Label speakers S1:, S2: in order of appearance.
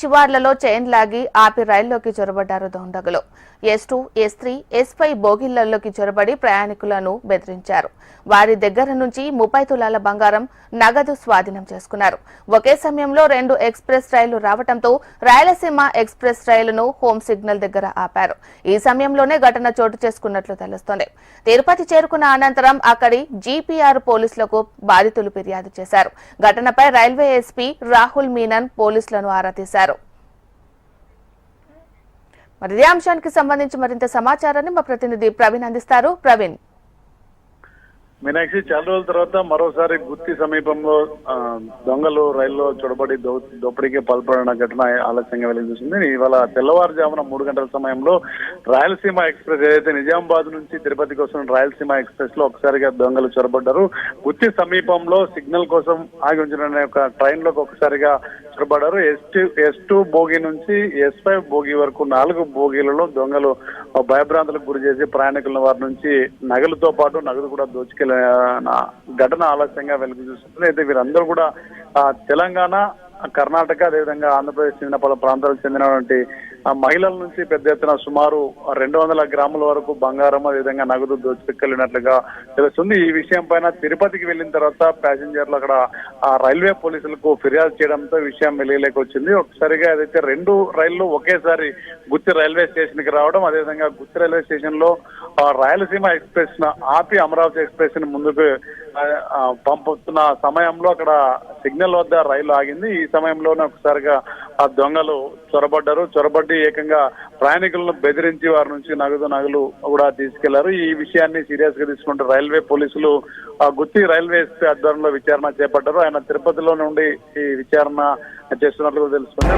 S1: శివార్లలో chain లాగి ఆపి రైల్లోకి చొరబడ్డారు దొండగులు. S2, S3, S5 బోగిళ్లలోకి చొరబడి ప్రయాణికులను బెదిరించారు. వారి దగ్గర నుంచి 30 తులాల బంగారం, నగదు స్వాధీనం చేసుకున్నారు. ఒకే సమయంలో 2 ఎక్స్ప్రెస్ రైళ్లు రావడంతో రాయలసీమ ఎక్స్ప్రెస్ రైలును హోమ్ సిగ్నల్ దగ్గర ఆపారు. ఈ సమయంలోనే ఘటన చోటు చేసుకున్నట్లు తెలుస్తోంది. తిరుపతి చేరుకున్న అనంతరం అక్కడి GPR పోలీసులకు బాధితులు ఫిర్యాదు చేశారు. ఘటనపై రైల్వే ఎస్పీ రాహుల్ మీనన్ పోలీసులను ఆరా తీశారు. మరి ఇదే అంశానికి సంబంధించి మరింత సమాచారాన్ని మా ప్రతినిధి ప్రవీణ్ అందిస్తారు. ప్రవీణ్,
S2: మీనాక్షి, చాలా రోజుల తర్వాత మరోసారి గుత్తి సమీపంలో దొంగలు రైల్లో చొరబడి దోపిడీకి పాల్పడిన ఘటన ఆలస్యంగా వెలుగుతుంది. ఇవాళ తెల్లవారుజామున 3 గంటల సమయంలో రాయలసీమ ఎక్స్ప్రెస్ ఏదైతే నిజామాబాద్ నుంచి తిరుపతికి వస్తున్న రాయలసీమ ఎక్స్ప్రెస్ లో ఒకసారిగా దొంగలు చొరబడ్డారు. గుత్తి సమీపంలో సిగ్నల్ కోసం ఆగి ఉంచిన ఒక ట్రైన్ లోకి ఒకసారిగా చొరబడ్డారు. S2 బోగి నుంచి S5 బోగి వరకు 4 బోగీలలో దొంగలు భయభ్రాంతులకు గురి చేసి ప్రయాణికుల వారి నుంచి నగలతో పాటు నగదు కూడా దోచుకెళ్లిన ఘటన ఆలస్యంగా వెలుగు చూస్తుంది. అయితే వీరందరూ కూడా తెలంగాణ, కర్ణాటక, అదేవిధంగా ఆంధ్రప్రదేశ్ చెందిన పలు ప్రాంతాలకు చెందినటువంటి మహిళల నుంచి పెద్ద ఎత్తున సుమారు 200 గ్రాముల వరకు బంగారం, అదేవిధంగా నగదు దోచుకెళ్లినట్లుగా తెలుస్తుంది. ఈ విషయం పైన తిరుపతికి వెళ్లిన తర్వాత ప్యాసింజర్లు అక్కడ రైల్వే పోలీసులకు ఫిర్యాదు చేయడంతో విషయం వెలుగులోకి వచ్చింది. ఒకసారిగా ఏదైతే 2 రైళ్లు ఒకేసారి గుత్తి రైల్వే స్టేషన్ కి రావడం, అదేవిధంగా గుత్తి రైల్వే స్టేషన్ లో రాయలసీమ ఎక్స్ప్రెస్ ఆపి అమరావతి ఎక్స్ప్రెస్ ని ముందుకు పంపుతున్న సమయంలో అక్కడ సిగ్నల్ వద్ద రైలు ఆగింది. ఈ సమయంలోనే ఒకసారిగా ఆ దొంగలు చొరబడ్డి ఏకంగా ప్రయాణికులను బెదిరించి వారి నుంచి నగలు కూడా తీసుకెళ్లారు. ఈ విషయాన్ని సీరియస్ గా తీసుకుంటూ రైల్వే పోలీసులు గుత్తి రైల్వే ఎస్పీ ఆధ్వర్యంలో విచారణ చేపట్టారు. ఆయన తిరుపతిలో నుండి ఈ విచారణ చేస్తున్నట్లు తెలుస్తుంది.